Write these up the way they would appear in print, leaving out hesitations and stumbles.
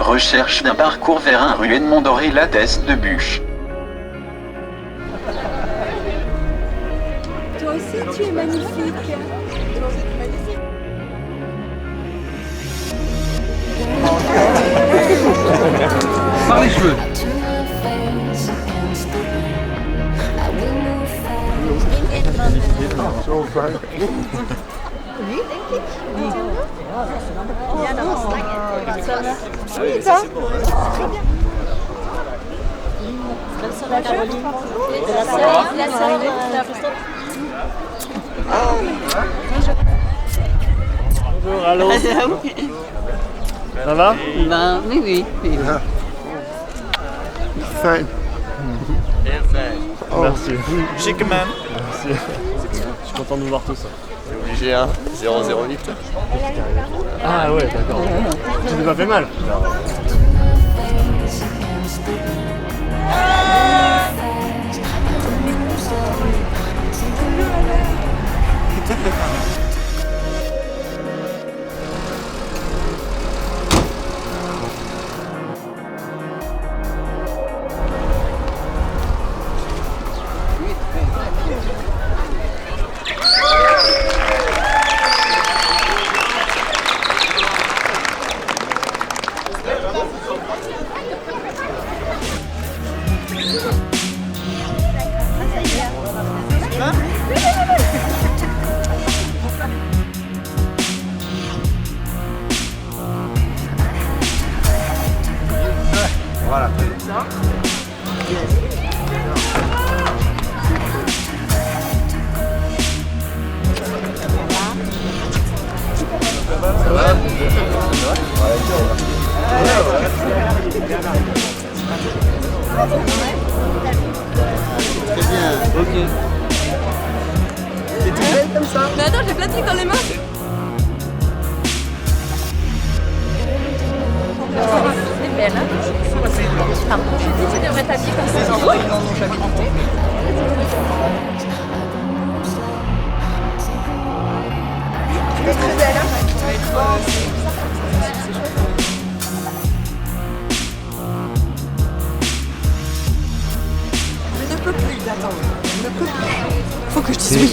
Recherche d'un parcours vers un rue Edmond Doré la teste de bûche. Toi aussi, tu es magnifique. Par les cheveux. Bonjour, allô. Ça va? Ben oui. Fine. Oh. Merci. Chic man. Merci. Je suis content de vous voir tous. C'est obligé, hein. 008. Ah ouais, d'accord. Tu t'es pas fait mal? Voilà. Ça va? Très bien. Ok. T'es toute belle comme ça? Mais attends, j'ai plein de trucs dans les mains. C'est belle, hein? Pardon, je dis que tu devrais t'habiller comme ça. Ils n'en ont jamais monté. Tu es très belle, hein? Je ne peux plus d'attendre. Je ne peux plus. Faut que je dise oui.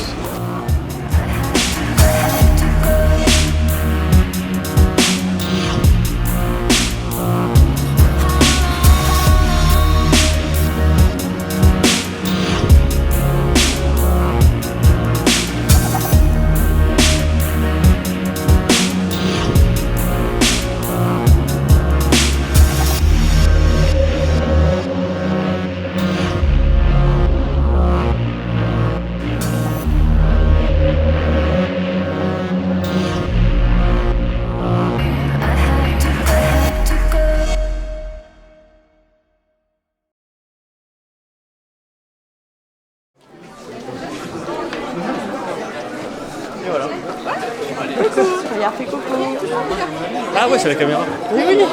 Et voilà. Coucou, regarde, fais coucou. Ah ouais, c'est la caméra. Oui, oui.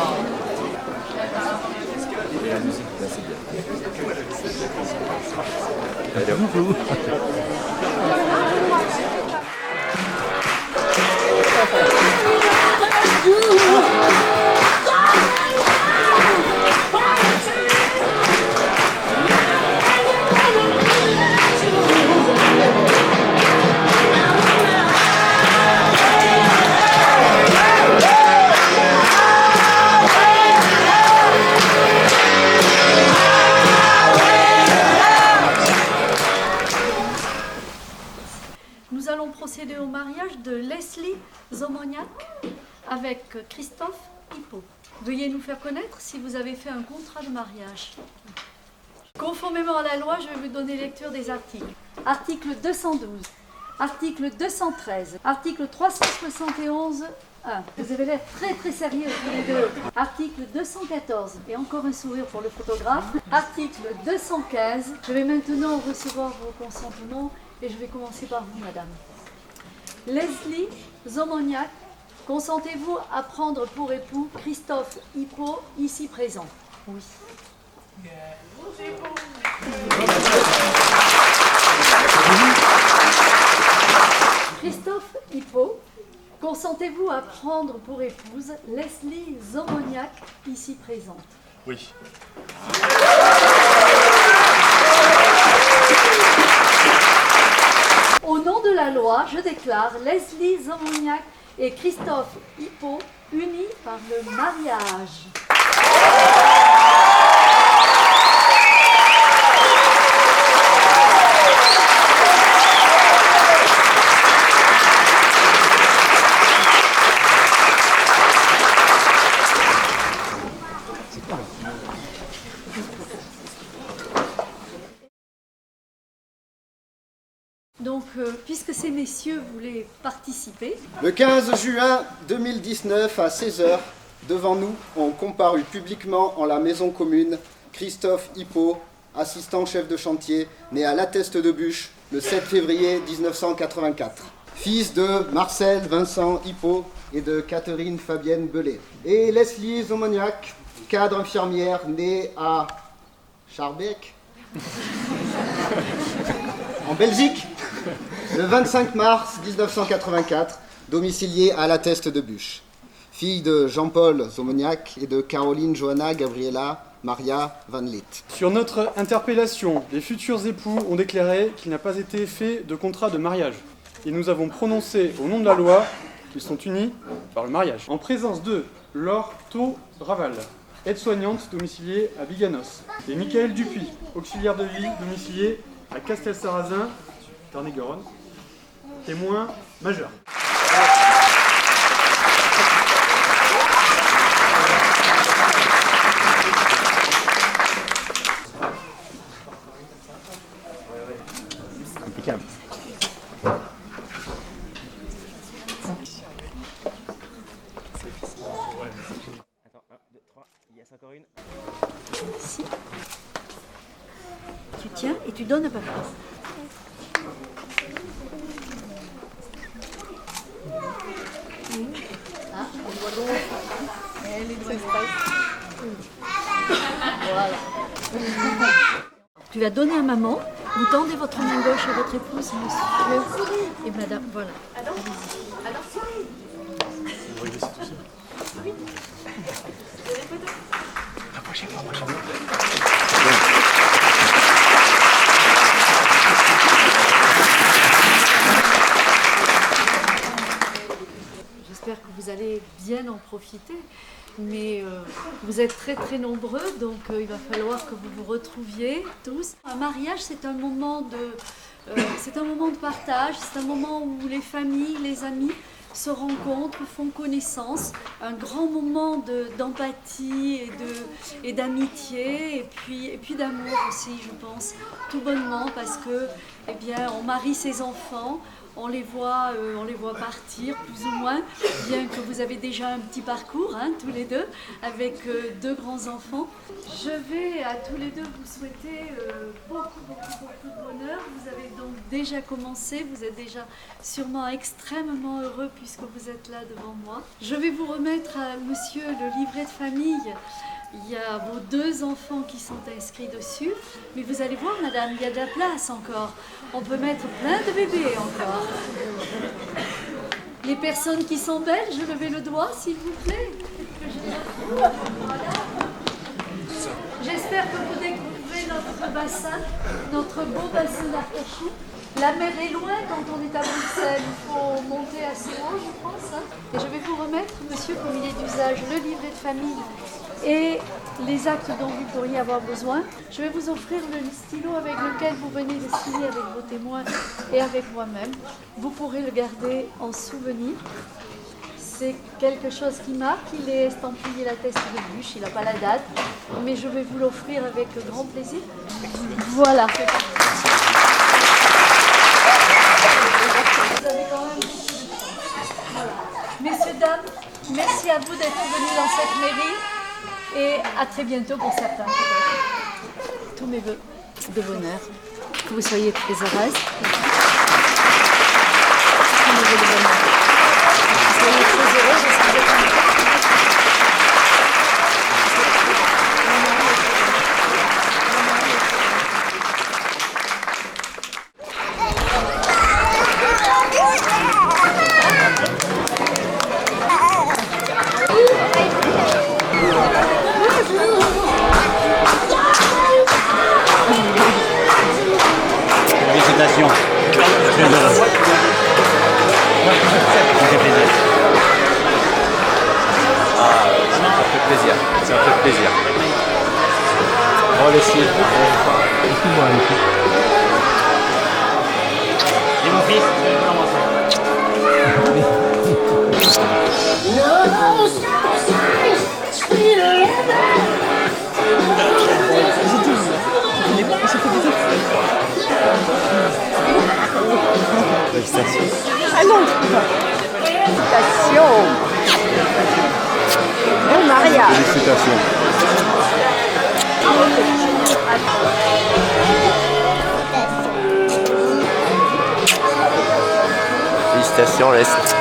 Nous allons procéder au mariage de Leslie Zomoniak avec Christophe Hippo. Veuillez nous faire connaître si vous avez fait un contrat de mariage. Conformément à la loi, je vais vous donner lecture des articles. Article 212, article 213, article 371, 1. Vous avez l'air très très sérieux tous les deux. Article 214, et encore un sourire pour le photographe. Article 215, je vais maintenant recevoir vos consentements et je vais commencer par vous, madame. Leslie Zomoniak, consentez-vous à prendre pour époux Christophe Hippo, ici présent? Oui. Christophe Hippo, Consentez-vous à prendre pour épouse Leslie Zomoniak, ici présente? Oui. Au nom de la loi, je déclare Leslie Zomoniak et Christophe Hippo unis par le mariage. Donc, puisque ces messieurs voulaient participer, Le 15 juin 2019 à 16h, devant nous, ont comparu publiquement en la maison commune Christophe Hippo, assistant chef de chantier, né à La Teste de Buch le 7 février 1984. Fils de Marcel Vincent Hippo et de Catherine Fabienne Belay. Et Leslie Zomoniak, cadre infirmière, née à Schaerbeek, en Belgique, le 25 mars 1984, domiciliée à La Teste de Buch. Fille de Jean-Paul Zomoniak et de Caroline Johanna Gabriela Maria Van Liet. Sur notre interpellation, les futurs époux ont déclaré qu'il n'a pas été fait de contrat de mariage. Et nous avons prononcé au nom de la loi qu'ils sont unis par le mariage. En présence de Laure Raval, aide-soignante domiciliée à Biganos, et Michael Dupuis, auxiliaire de vie domicilié à Castel-Sarrazin, Tarn-et-Garonne, témoin majeur. Impeccable. Attends, 1, 2, 3, il y a encore une. ici, tu tiens et tu donnes un papier. Ah, on voit l'eau. Elle est loin. Voilà. Tu vas donner à maman. Vous tendez votre main gauche à votre épouse, monsieur et madame. Voilà. J'espère que vous allez bien en profiter, mais vous êtes très très nombreux, donc il va falloir que vous vous retrouviez tous. Un mariage, c'est un moment de partage, c'est un moment où les familles, les amis se rencontrent, font connaissance, un grand moment d'empathie et d'amitié et puis d'amour aussi, je pense, tout bonnement parce que, eh bien, on marie ses enfants. On les voit partir plus ou moins, bien que vous avez déjà un petit parcours, hein, tous les deux, avec deux grands-enfants. Je vais à tous les deux vous souhaiter beaucoup de bonheur. Vous avez donc déjà commencé, vous êtes déjà sûrement extrêmement heureux puisque vous êtes là devant moi. Je vais vous remettre à monsieur le livret de famille. Il y a vos deux enfants qui sont inscrits dessus, mais vous allez voir, madame, il y a de la place encore. On peut mettre plein de bébés encore. Les personnes qui sont belles, je levez le doigt, s'il vous plaît. Voilà. J'espère que vous découvrez notre bassin, notre beau bassin d'Arcachon. La mer est loin quand on est à Bruxelles, il faut monter assez haut, je pense. Hein. Et je vais vous remettre, monsieur, comme il est d'usage, le livret de famille et les actes dont vous pourriez avoir besoin. Je vais vous offrir le stylo avec lequel vous venez de signer avec vos témoins et avec moi-même. Vous pourrez le garder en souvenir. C'est quelque chose qui marque, il est estampillé La Teste de Buch, il n'a pas la date, mais je vais vous l'offrir avec grand plaisir. Voilà. Vous avez quand même... Voilà. Messieurs, dames, merci à vous d'être venus dans cette mairie. Et à très bientôt pour certains. Tous mes vœux de bonheur. Que vous soyez très heureuses. Tous mes vœux de bonheur. Que vous soyez très heureuses. Oh, Leslie. Et mon fils, comment ça? Ah non. Félicitations. Bon mariage. Félicitations. Félicitations, Leslie.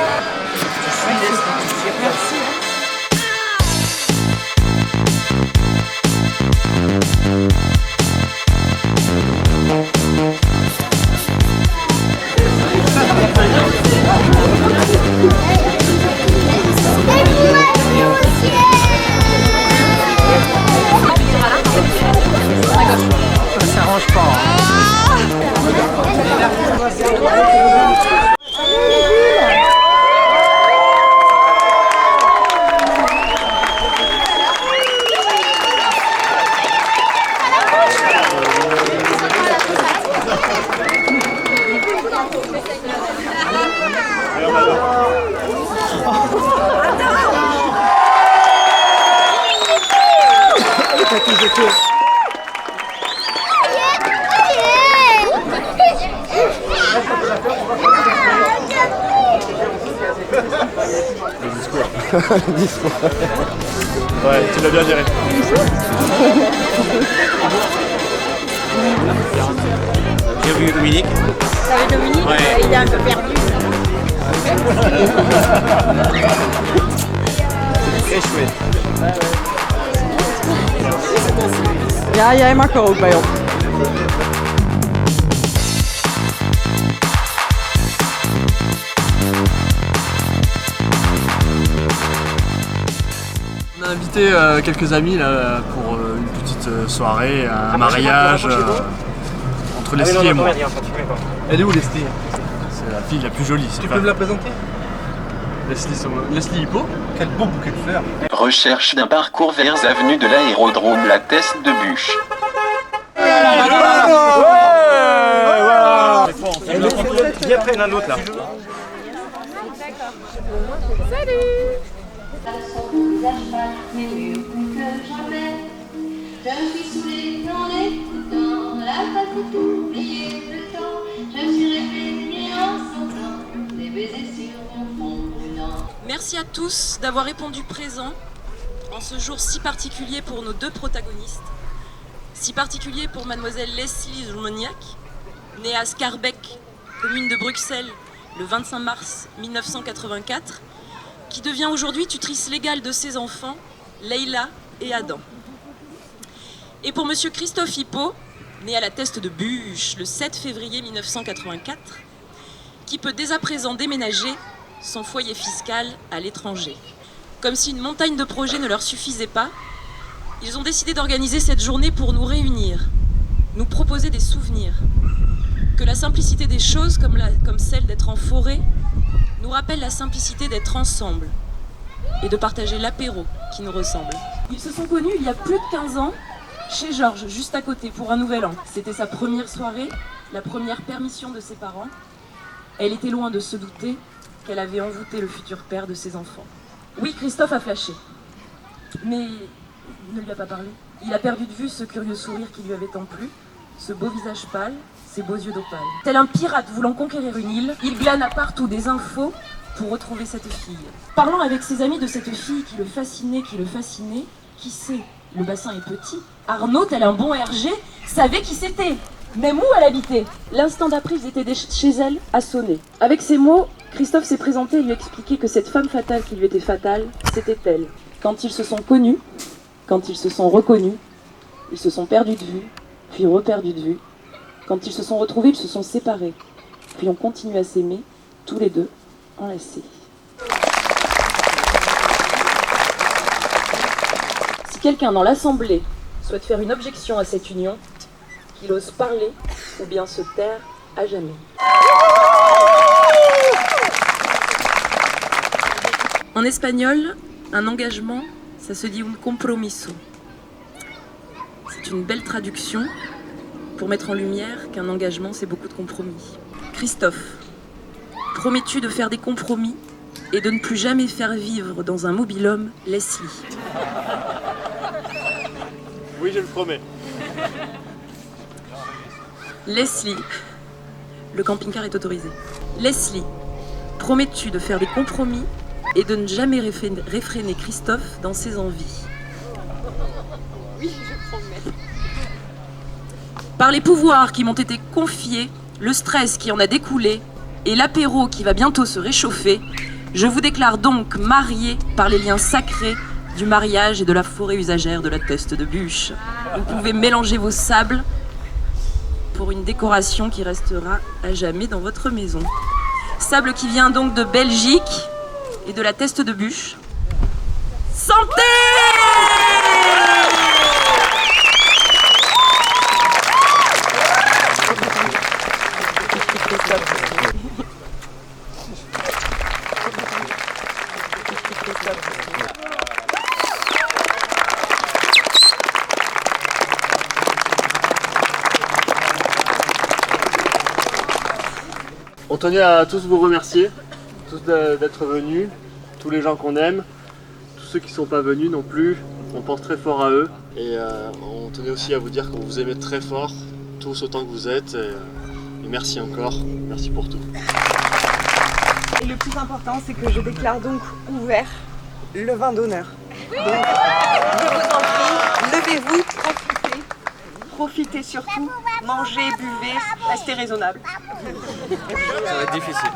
Ça s'arrange pas. Ouais, tu l'as bien géré. J'ai vu Dominique. Ça va Dominique, Ouais. il est un peu perdu. Très chouette. Ja, jij mag er ook bij op. On a invité quelques amis là, pour une petite soirée, un mariage entre Leslie et moi. Elle est où Leslie? C'est la fille la plus jolie. Tu peux me la présenter? Leslie Hippo. Quel beau bouquet de fleurs. Recherche d'un parcours vers avenue de l'aérodrome La Teste de Bûche. Viens après l'un l'autre là. Je suis saoulée dans l'écoutant, la fatigue d'oublier le temps. Je suis réveillée en sentant des baisers sur mon front brûlant. Merci à tous d'avoir répondu présent en ce jour si particulier pour nos deux protagonistes. Si particulier pour mademoiselle Leslie Zomoniak, née à Schaerbeek, commune de Bruxelles, le 25 mars 1984, qui devient aujourd'hui tutrice légale de ses enfants, Leïla et Adam. Et pour monsieur Christophe Hippo, né à la Teste de Bûche le 7 février 1984, qui peut dès à présent déménager son foyer fiscal à l'étranger. Comme si une montagne de projets ne leur suffisait pas, ils ont décidé d'organiser cette journée pour nous réunir, nous proposer des souvenirs. Que la simplicité des choses, comme celle d'être en forêt, nous rappelle la simplicité d'être ensemble et de partager l'apéro qui nous ressemble. Ils se sont connus il y a plus de 15 ans, chez Georges, juste à côté, pour un nouvel an. C'était sa première soirée, la première permission de ses parents. Elle était loin de se douter qu'elle avait envoûté le futur père de ses enfants. Oui, Christophe a flashé, mais il ne lui a pas parlé. Il a perdu de vue ce curieux sourire qui lui avait tant plu, ce beau visage pâle, ces beaux yeux d'opale. Tel un pirate voulant conquérir une île, il glana partout des infos pour retrouver cette fille. Parlant avec ses amis de cette fille qui le fascinait, qui sait, le bassin est petit. Arnaud, tel un bon RG, savait qui c'était, même où elle habitait. L'instant d'après, ils étaient chez elle à sonner. Avec ces mots, Christophe s'est présenté et lui a expliqué que cette femme fatale qui lui était fatale, c'était elle. Quand ils se sont connus, quand ils se sont reconnus, ils se sont perdus de vue, puis reperdus de vue. Quand ils se sont retrouvés, ils se sont séparés, puis ont continué à s'aimer, tous les deux, enlacés. Si quelqu'un dans l'Assemblée souhaite faire une objection à cette union, qu'il ose parler ou bien se taire à jamais. En espagnol, un engagement, ça se dit un compromiso. C'est une belle traduction pour mettre en lumière qu'un engagement, c'est beaucoup de compromis. Christophe, promets-tu de faire des compromis et de ne plus jamais faire vivre dans un mobil-home Leslie? Oui, je le promets. Leslie, le camping-car est autorisé. Leslie, promets-tu de faire des compromis et de ne jamais réfréner Christophe dans ses envies? Oui, je promets. Par les pouvoirs qui m'ont été confiés, le stress qui en a découlé et l'apéro qui va bientôt se réchauffer, je vous déclare donc mariés par les liens sacrés du mariage et de la forêt usagère de la teste de bûche. Vous pouvez mélanger vos sables pour une décoration qui restera à jamais dans votre maison. Sable qui vient donc de Belgique et de la teste de bûche. Santé! On tenait à tous vous remercier, tous d'être venus, tous les gens qu'on aime, tous ceux qui ne sont pas venus non plus, on pense très fort à eux. Et on tenait aussi à vous dire qu'on vous aimait très fort, tous autant que vous êtes. Et merci encore, merci pour tout. Et le plus important, c'est que je déclare donc ouvert le vin d'honneur. Donc, je vous en prie, levez-vous, profitez surtout, mangez, buvez, restez raisonnable. Ça va être difficile.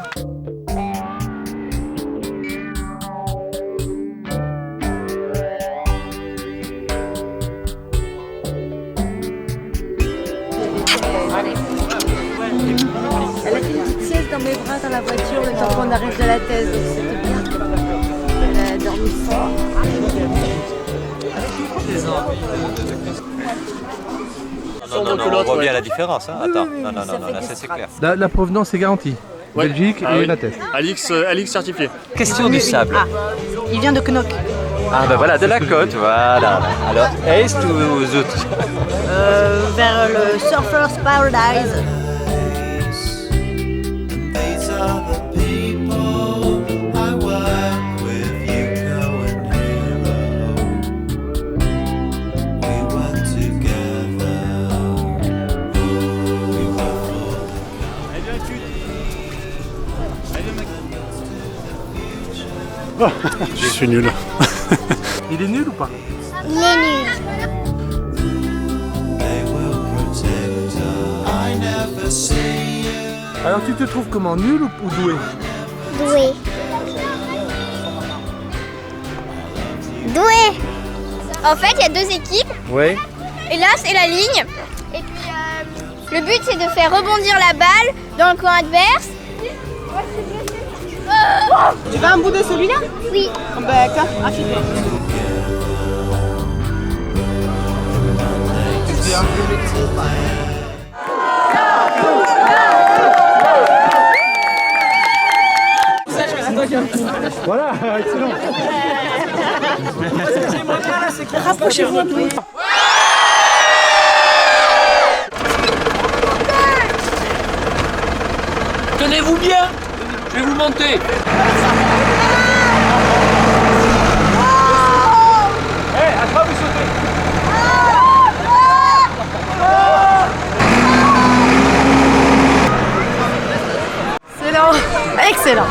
Elle a fait une petite sieste dans mes bras dans la voiture le temps qu'on arrive de la thèse, donc c'était bien. Elle a dormi fort. Non, on voit bien la différence. Hein. Attends, non, là c'est clair. La provenance est garantie. Ouais. Belgique et la test. Alix certifié. Question du sable. Il vient de Knock. Ah ben voilà, de la côte, voilà. Alors, est ou Zout? Vers le Surfer's Paradise. Je suis nul. Il est nul ou pas? Il est nul. Alors tu te trouves comment, nul ou doué? Doué. Doué. En fait, il y a deux équipes. Oui. Et là, c'est la ligne. Et puis, le but, c'est de faire rebondir la balle dans le camp adverse. Tu veux un bout de celui-là? Oui. D'accord, affiche-toi. Voilà, excellent. Rapprochez-vous un peu. Tenez-vous bien, je vais vous monter. Excellent.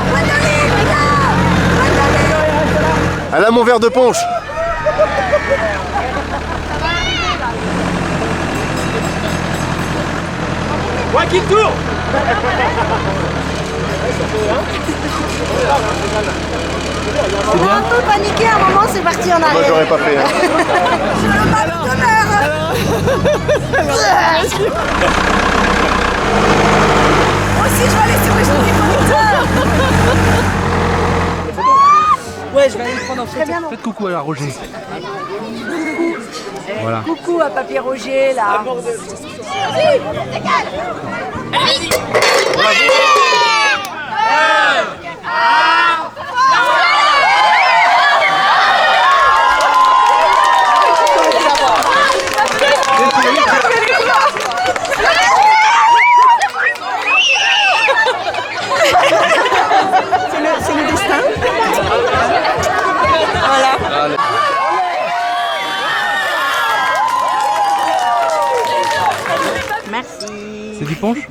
Elle a mon verre de punch. Moi qui tourne. On a un peu paniqué à un moment, c'est parti en arrière. Moi j'aurais pas fait. Hein. Moi aussi je vais aller sur les genoux. Ouais, je vais aller le prendre en photo. Très bien. Faites coucou à Roger. Voilà. Coucou à Papy Roger, là. C'est du punch?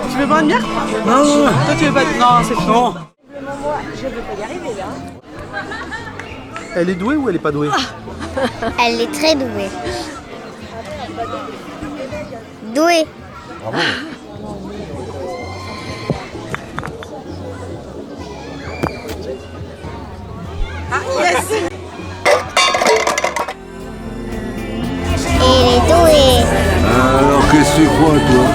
Tu veux boire une bière? Non, non, Toi tu veux pas? Non, c'est bon. Moi, je ne veux pas y arriver là. Elle est douée ou elle est pas douée? Elle est très douée. Douée. Bravo. Ah yes! Elle est douée. Alors qu'est-ce que tu crois, toi?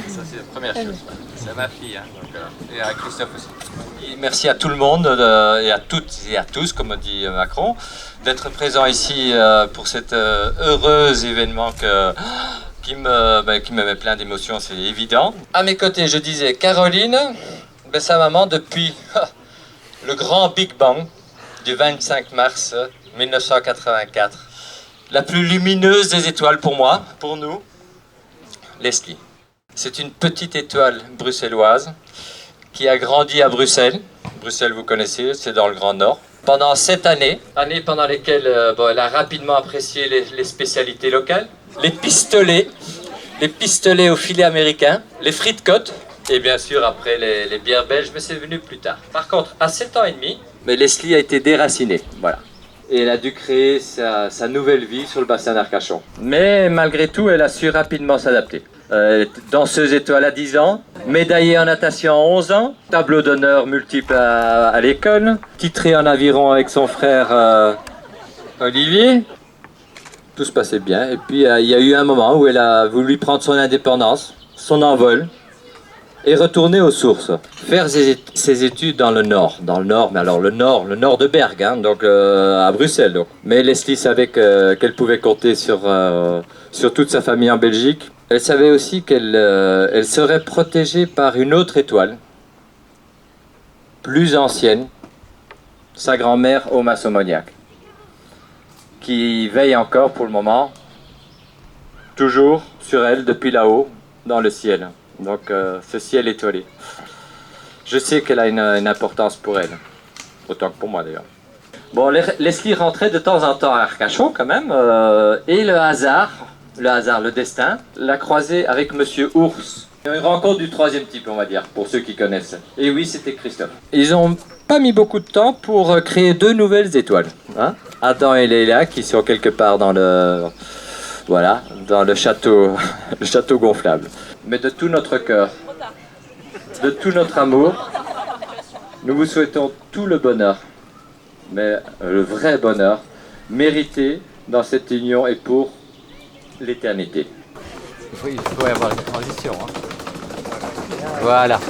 Ça c'est la première chose. C'est ma fille, hein, donc, et à Christophe aussi. Et merci à tout le monde et à toutes et à tous, comme dit Macron, d'être présent ici pour cet heureux événement qui me met plein d'émotions, c'est évident. À mes côtés, je disais Caroline, sa maman depuis le grand Big Bang du 25 mars 1984. La plus lumineuse des étoiles pour moi, pour nous, Leslie. C'est une petite étoile bruxelloise qui a grandi à Bruxelles. Bruxelles, vous connaissez, c'est dans le Grand Nord. Pendant 7 années pendant lesquelles elle a rapidement apprécié les spécialités locales, les pistolets au filet américain, les frites côtes, et bien sûr après les bières belges, mais c'est venu plus tard. Par contre, à 7 ans et demi, Leslie a été déracinée, voilà. Et elle a dû créer sa nouvelle vie sur le bassin d'Arcachon. Mais malgré tout, elle a su rapidement s'adapter. Danseuse étoile à 10 ans, médaillée en natation à 11 ans, tableau d'honneur multiple à l'école, titrée en aviron avec son frère Olivier. Tout se passait bien. Et puis il y a eu un moment où elle a voulu prendre son indépendance, son envol, et retourner aux sources. Faire ses études dans le Nord, mais alors le Nord de Bergue, hein, donc à Bruxelles. Donc. Mais Leslie savait qu'elle pouvait compter sur toute sa famille en Belgique. Elle savait aussi qu'elle serait protégée par une autre étoile, plus ancienne, sa grand-mère Oma Somoniac, qui veille encore pour le moment, toujours sur elle depuis là-haut, dans le ciel. Donc ce ciel étoilé. Je sais qu'elle a une importance pour elle, autant que pour moi d'ailleurs. Bon, Leslie rentrait de temps en temps à Arcachon quand même, et le hasard, le destin, l'a croisée avec Monsieur Ours. Une rencontre du troisième type, on va dire, pour ceux qui connaissent. Et oui, c'était Christophe. Ils ont pas mis beaucoup de temps pour créer 2 nouvelles étoiles. Hein, Adam et Leila, qui sont quelque part dans le château, le château gonflable. Mais de tout notre cœur, de tout notre amour, nous vous souhaitons tout le bonheur, mais le vrai bonheur, mérité dans cette union et pour l'éternité. Il faut y avoir une transition. Hein. Voilà.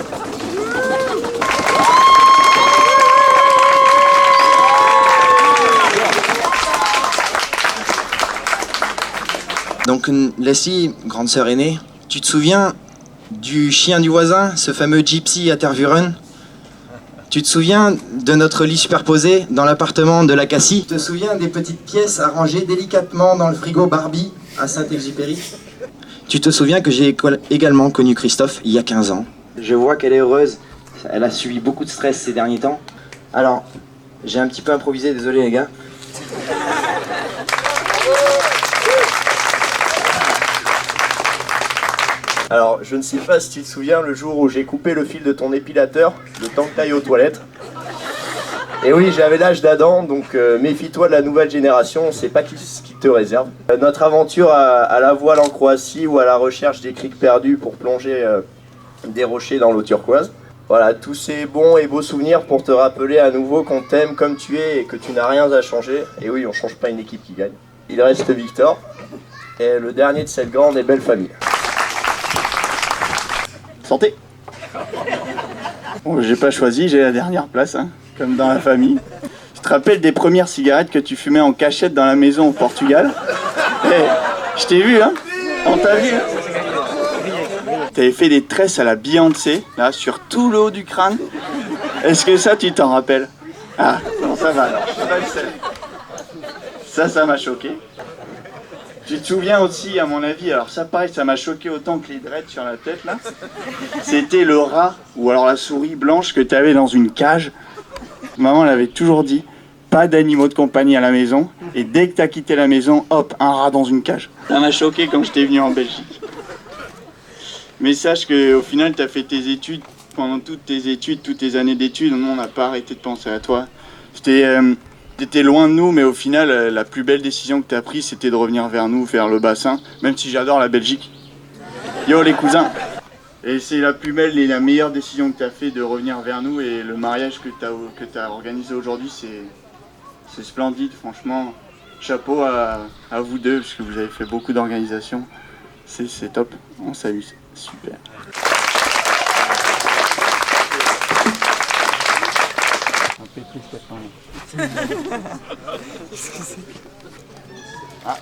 Donc Leslie, grande sœur aînée, tu te souviens du chien du voisin, ce fameux gypsy à Tervuren? Tu te souviens de notre lit superposé dans l'appartement de la Cassie? Tu te souviens des petites pièces arrangées délicatement dans le frigo Barbie à Saint-Exupéry? Tu te souviens que j'ai également connu Christophe il y a 15 ans? Je vois qu'elle est heureuse, elle a subi beaucoup de stress ces derniers temps. Alors, j'ai un petit peu improvisé, désolé les gars. Alors, je ne sais pas si tu te souviens le jour où j'ai coupé le fil de ton épilateur, le temps que t'ailles aux toilettes. Et oui, j'avais l'âge d'Adam, donc méfie-toi de la nouvelle génération, on sait pas ce qui te réserve. Notre aventure à la voile en Croatie ou à la recherche des criques perdues pour plonger des rochers dans l'eau turquoise. Voilà, tous ces bons et beaux souvenirs pour te rappeler à nouveau qu'on t'aime comme tu es et que tu n'as rien à changer. Et oui, on change pas une équipe qui gagne. Il reste Victor, et le dernier de cette grande et belle famille. Santé. Bon, j'ai pas choisi, j'ai la dernière place, hein, comme dans la famille. Tu te rappelles des premières cigarettes que tu fumais en cachette dans la maison au Portugal? Je t'ai vu, hein? On t'a vu, hein? T'avais fait des tresses à la Beyoncé, là, sur tout le haut du crâne. Est-ce que ça, tu t'en rappelles? Ah, bon, ça va alors. Ça m'a choqué. Tu te souviens aussi, à mon avis, alors ça pareil, ça m'a choqué autant que les dreads sur la tête là. C'était le rat, ou alors la souris blanche que tu avais dans une cage. Maman l'avait toujours dit, pas d'animaux de compagnie à la maison, et dès que t'as quitté la maison, hop, un rat dans une cage. Ça m'a choqué quand j'étais venu en Belgique. Mais sache qu'au final, t'as fait tes études, pendant toutes tes études, toutes tes années d'études, nous on n'a pas arrêté de penser à toi. T'étais loin de nous, mais au final, la plus belle décision que t'as prise, c'était de revenir vers nous, vers le bassin, même si j'adore la Belgique. Yo les cousins! Et c'est la plus belle et la meilleure décision que t'as fait de revenir vers nous, et le mariage que t'as organisé aujourd'hui, c'est splendide, franchement. Chapeau à vous deux, parce que vous avez fait beaucoup d'organisations. C'est top, on s'amuse, super. Ah.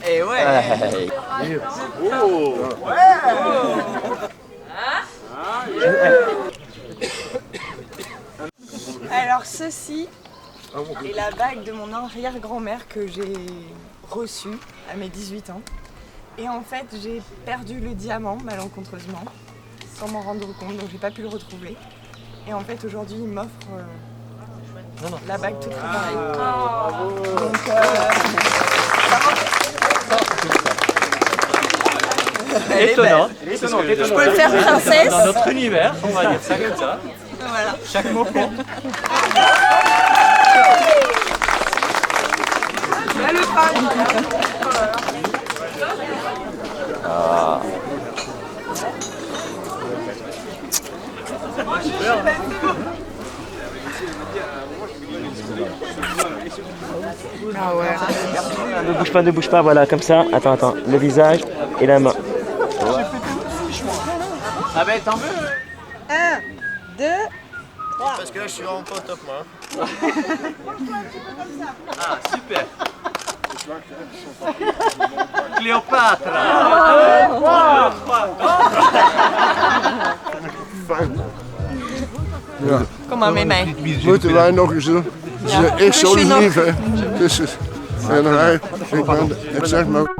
Et ouais. Oh. Alors ceci est la bague de mon arrière-grand-mère que j'ai reçue à mes 18 ans. Et en fait j'ai perdu le diamant malencontreusement, sans m'en rendre compte, donc j'ai pas pu le retrouver. Et en fait aujourd'hui il m'offre la bague toute préparée. Donc étonnant. Je peux le faire princesse. Dans notre univers, on va dire ça comme ça. Voilà. Chaque mot compte. Là le fan. Ah. Ah ouais. Ne bouge pas, voilà, comme ça. Attends, le visage et la main. Ah ben t'en veux? 1, 2, 3. Parce que là je suis vraiment pas au top moi. Ah, super. Cléopâtre. Kom maar mee mij. Moeten wij nog eens doen? Het is echt zo lief, hè? Dus, en hij, ik zeg maar.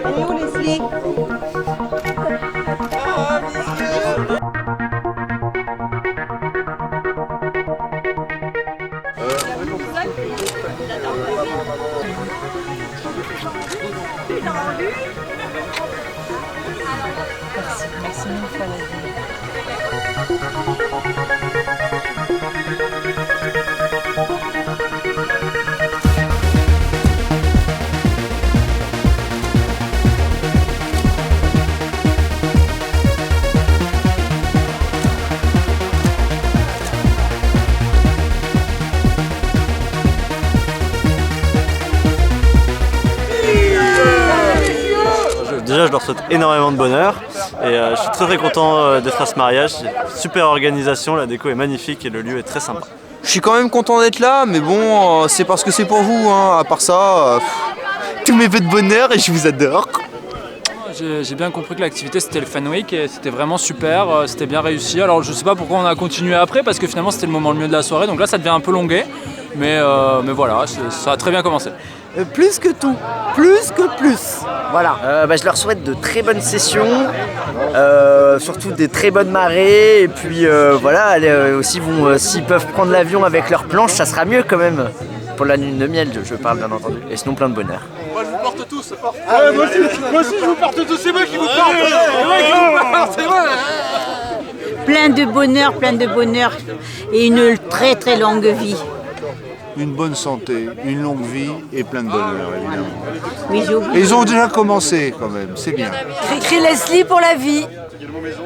Elle est où Leslie? Merci mille fois Déjà, je leur souhaite énormément de bonheur et je suis très content d'être à ce mariage. Super organisation, la déco est magnifique et le lieu est très sympa. Je suis quand même content d'être là, mais bon, c'est parce que c'est pour vous, hein. À part ça, tous mes vœux de bonheur et je vous adore. J'ai bien compris que l'activité c'était le Fan Week et c'était vraiment super, c'était bien réussi. Alors je sais pas pourquoi on a continué après parce que finalement c'était le moment le mieux de la soirée, donc là ça devient un peu longué, mais voilà, ça a très bien commencé. Plus que tout, plus que plus. Voilà, je leur souhaite de très bonnes sessions, surtout des très bonnes marées, et puis voilà, aussi s'ils peuvent prendre l'avion avec leur planche, ça sera mieux quand même. Pour la lune de miel, je parle bien entendu, et sinon plein de bonheur. Moi je vous porte tous. Moi aussi je vous porte tous, c'est moi qui vous porte. C'est moi qui vous porte, c'est moi. Plein de bonheur et une très très longue vie. Une bonne santé, une longue vie et plein de bonheur, évidemment. Oui, j'ai oublié. Et ils ont déjà commencé quand même, c'est bien. Crie Leslie pour la vie.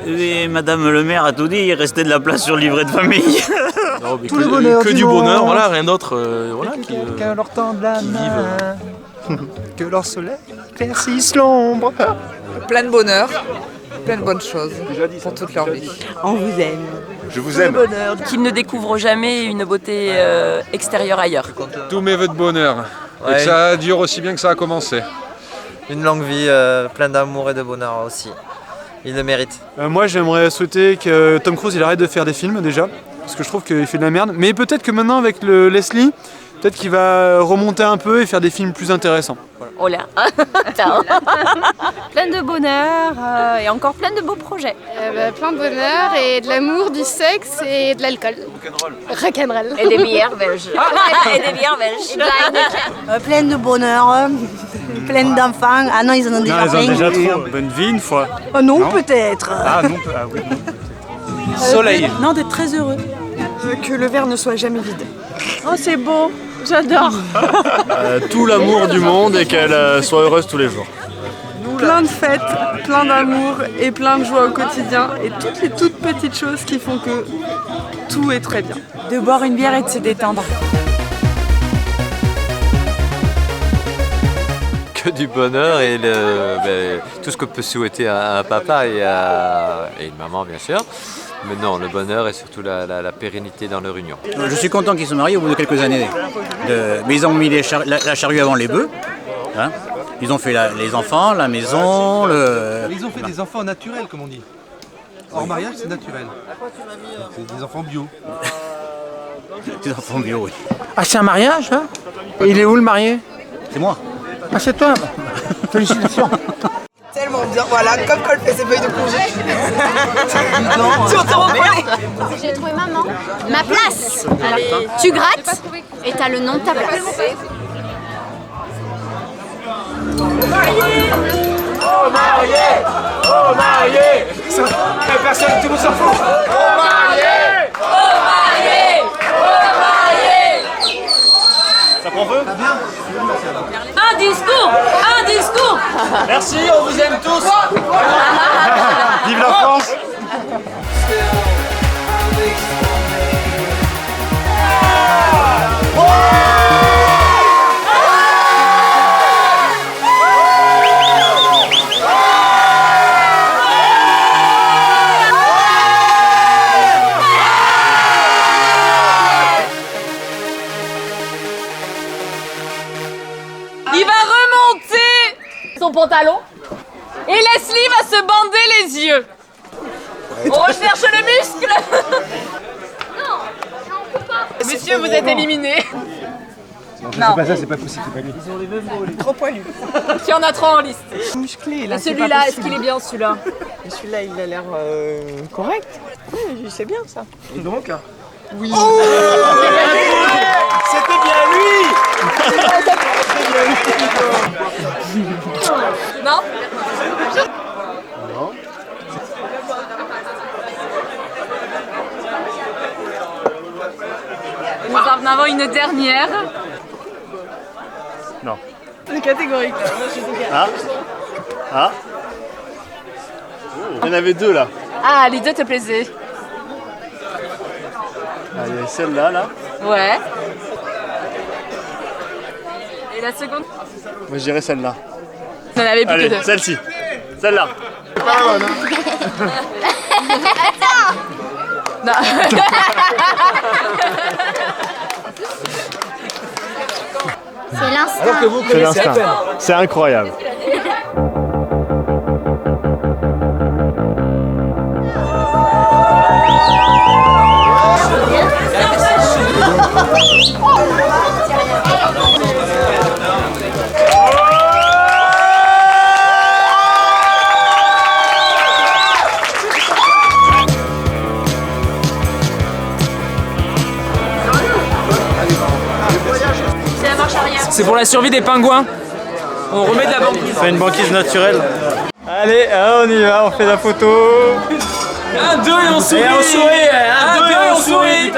Et Madame le maire a tout dit, il restait de la place sur le livret de famille. Non, Tout le bonheur que du du monde. bonheur, voilà, rien d'autre. Voilà, Que leur tende la main, vivent. que leur soleil persiste l'ombre. Plein de bonheur, plein de bonnes choses pour toute leur vie. On vous aime. Je vous aime. Qu'ils ne découvrent jamais une beauté extérieure ailleurs. Tous mes vœux de bonheur. Et Ouais. que ça dure aussi bien que ça a commencé. Une longue vie, plein d'amour et de bonheur aussi. Il le mérite. Moi j'aimerais souhaiter que Tom Cruise il arrête de faire des films déjà, parce que je trouve qu'il fait de la merde. Mais peut-être que maintenant avec le Leslie, peut-être qu'il va remonter un peu et faire des films plus intéressants. Voilà. Oh là. Attends. Plein de bonheur et encore plein de beaux projets. Plein de bonheur et de l'amour, du sexe et de l'alcool. Rock'n'roll. Et des bières belges. Et des bières belges. Et de la Heineken. Plein de bonheur, plein d'enfants. Ah non, ils en ont déjà plein. Ils ont déjà trop. Bonne vie une fois. Oh non, peut-être. Ah non, ah oui. Soleil. Non, d'être très heureux. Que le verre ne soit jamais vide. Oh, c'est beau. J'adore. Tout l'amour du monde et qu'elle soit heureuse tous les jours. Plein de fêtes, plein d'amour et plein de joie au quotidien et toutes les toutes petites choses qui font que tout est très bien. De boire une bière et de se détendre. Que du bonheur et tout ce qu'on peut souhaiter à un papa et une maman bien sûr. Mais non, le bonheur et surtout la pérennité dans leur union. Je suis content qu'ils se marient au bout de quelques années. Mais ils ont mis la charrue avant les bœufs. Hein. Ils ont fait les enfants, la maison, Ils ont fait des enfants naturels, comme on dit. Hors mariage, c'est naturel. C'est des enfants bio. Des enfants bio, oui. Ah, c'est un mariage, hein? Et il est où le marié? C'est moi. Ah, c'est toi? Félicitations. Tellement bien, voilà, comme Cole fait ses feuilles de congé. J'ai trouvé maman. Ma place. Allez. Tu grattes et t'as le nom de ta place. Oh marié! Oh marié! Personne, tout le monde s'en fout! Oh marié! Oh marié! Oh marié! Ça prend feu? Un discours! Un discours! Merci, on vous aime tous! Vive la France! Il va remonter son pantalon et Leslie va se bander les yeux. On recherche le muscle. Messieurs, vous êtes éliminés. Non, c'est pas ça, c'est pas possible, c'est pas lui. Ils ont les mêmes rôles. Trop poilus. Il y en a trois en liste. Musclé, là. Et celui-là, est-ce qu'il est bien celui-là? Celui-là, il a l'air correct. Oui, c'est bien ça. Et donc? Oui. Oh c'était bien lui! Non? Non. Nous en avons une dernière. Non. C'est catégorique. Ah. Ah. Il y en avait deux là. Ah, les deux te plaisaient. Ah, il y a celle-là, là. Ouais. Et la seconde? Moi je dirais celle-là. Il y en avait plus Allez, que deux. celle-ci. Celle-là. C'est pas la bonne, hein? Attends! Non. C'est l'instinct. Alors que vous C'est connaissez à l'instinct. peine. C'est incroyable. C'est la marche arrière. C'est pour la survie des pingouins. On remet de la banquise. On fait une banquise naturelle. Allez, on y va, on fait la photo. 1, 2 et on sourit. Et on sourit. 1, 2 et on sourit. 1, 2,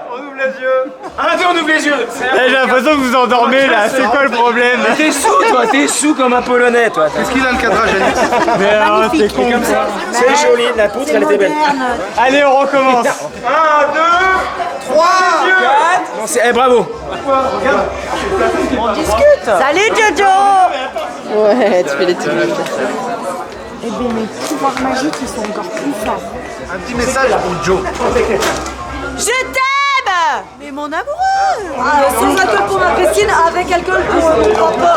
on ouvre les yeux. 1, 2, on ouvre les yeux. J'ai l'impression que vous endormez là, c'est quoi le problème? T'es sous, toi, t'es sous comme un Polonais, toi. Qu'est-ce qu'il a le cadrage, Alex? Mais c'est con comme ça. C'est joli, la poutre, elle était belle. Allez, on recommence. 1, 2, 3, 4. Non, c'est. Eh, bravo. On discute. Salut Jojo. Ouais, tu fais les timides. Eh bien, mes pouvoirs magiques, ils sont encore plus forts. Un petit message pour Joe. Je t'aime. Mais mon amoureux. Sans alcool pour ma piscine, avec alcool pour mon papa.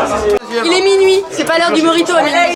Il est minuit, c'est pas l'heure du mojito. Allez.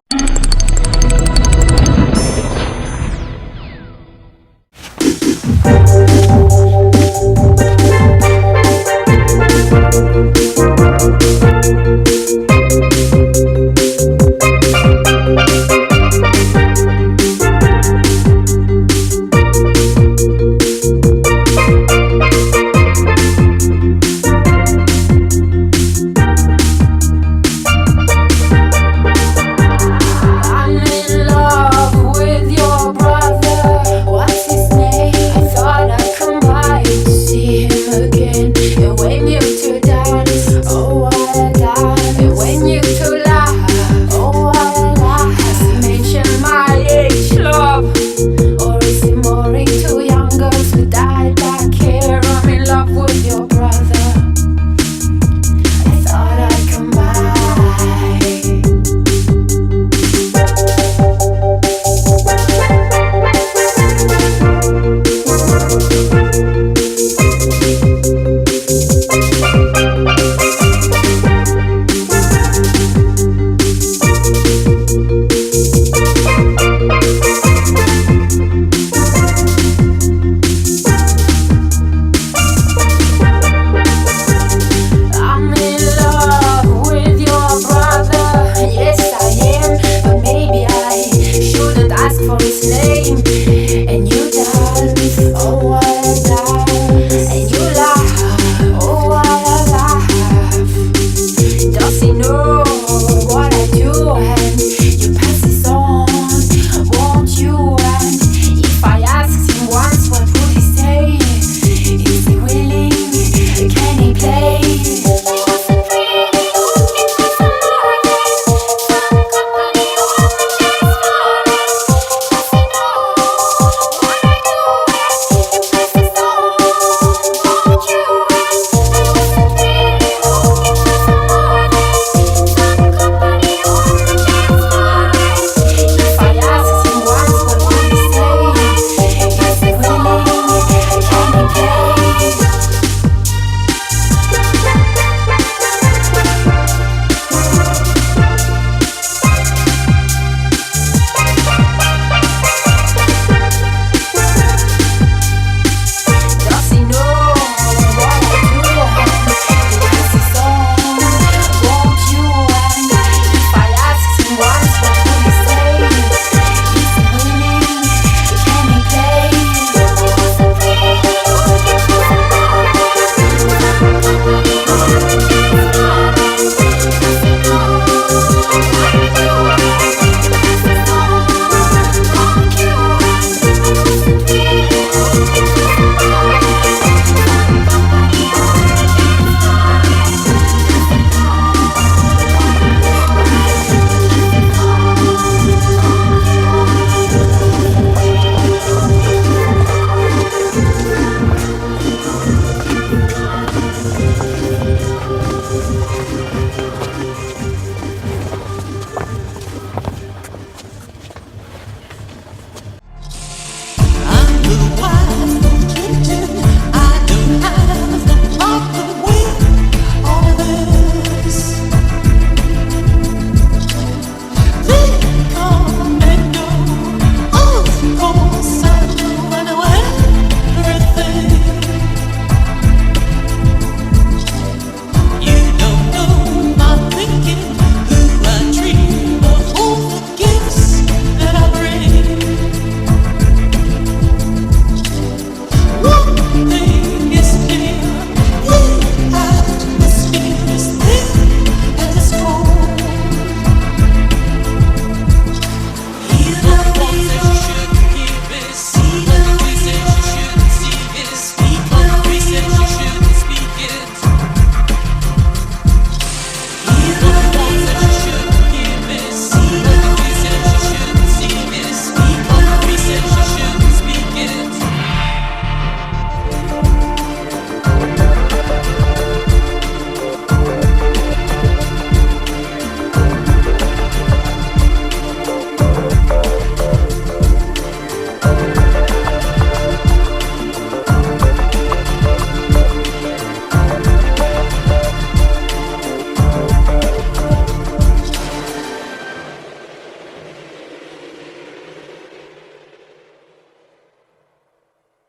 For his name